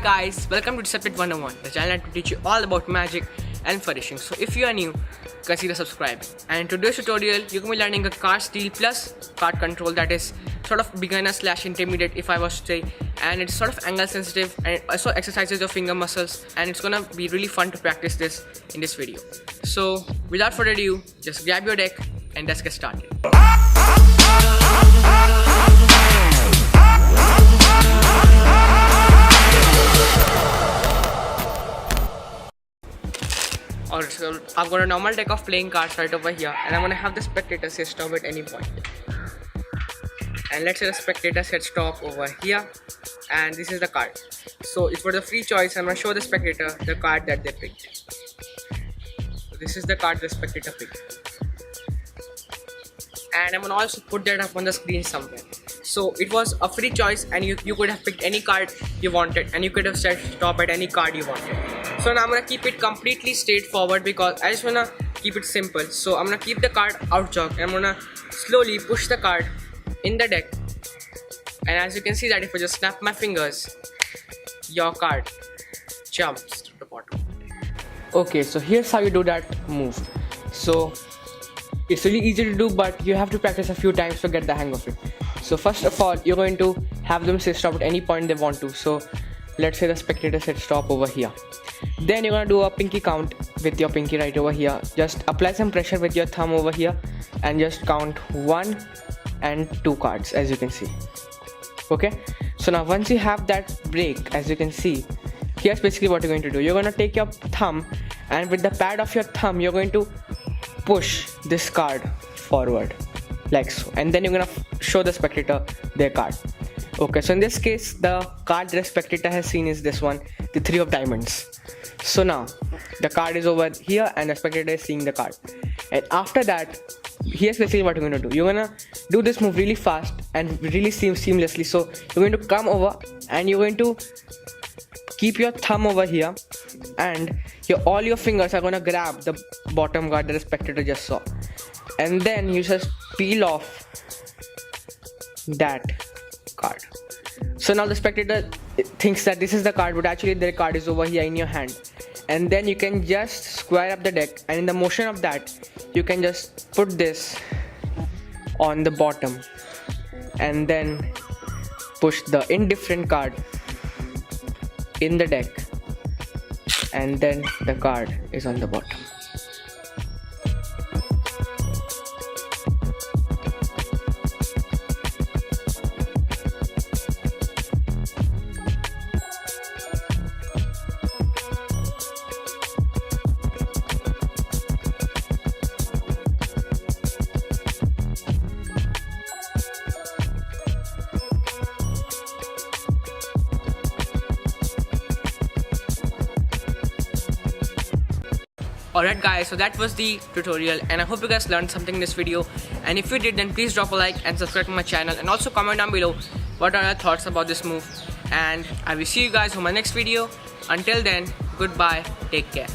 guys, welcome to Deceptive 101, the channel to teach you all about magic and furnishing. So if you are new, consider subscribing. And in today's tutorial, you're going to be learning a card steal plus card control that is sort of beginner / intermediate if I was to say, and it's sort of angle sensitive and it also exercises your finger muscles, and it's gonna be really fun to practice this in this video. So without further ado, just grab your deck and let's get started. Alright, so I've got a normal deck of playing cards right over here, and I'm gonna have the spectator set stop at any point. And let's say the spectator set stop over here, and this is the card. So it's for the free choice. I'm gonna show the spectator the card that they picked. So this is the card the spectator picked, and I'm gonna also put that up on the screen somewhere. So it was a free choice, and you could have picked any card you wanted, and you could have set stop at any card you wanted. So now I'm gonna keep it completely straightforward because I just wanna keep it simple. So I'm gonna keep the card out jog, and I'm gonna slowly push the card in the deck, and as you can see that if I just snap my fingers, your card jumps to the bottom. Okay, so here's how you do that move. So it's really easy to do, but you have to practice a few times to get the hang of it. So first of all, you're going to have them say stop at any point they want to. So let's say the spectator said stop over here. Then you're gonna do a pinky count with your pinky right over here. Just apply some pressure with your thumb over here and just count 1 and 2 cards, as you can see. Okay, so now once you have that break, as you can see, here's basically what you're going to do. You're going to take your thumb, and with the pad of your thumb you're going to push this card forward like so, and then you're going to show the spectator their card. Okay, so in this case the card the spectator has seen is this one, the 3 of diamonds. So now the card is over here and the spectator is seeing the card, and after that here's basically what you're going to do. You're going to do this move really fast and really seamlessly. So you're going to come over and you're going to keep your thumb over here, and all your fingers are going to grab the bottom card that the spectator just saw, and then you just peel off that card. So now the spectator thinks that this is the card, but actually their card is over here in your hand, and then you can just square up the deck, and in the motion of that you can just put this on the bottom and then push the indifferent card in the deck, and then the card is on the bottom. Alright guys, so that was the tutorial, and I hope you guys learned something in this video, and if you did, then please drop a like and subscribe to my channel, and also comment down below what are your thoughts about this move, and I will see you guys on my next video. Until then, goodbye, take care.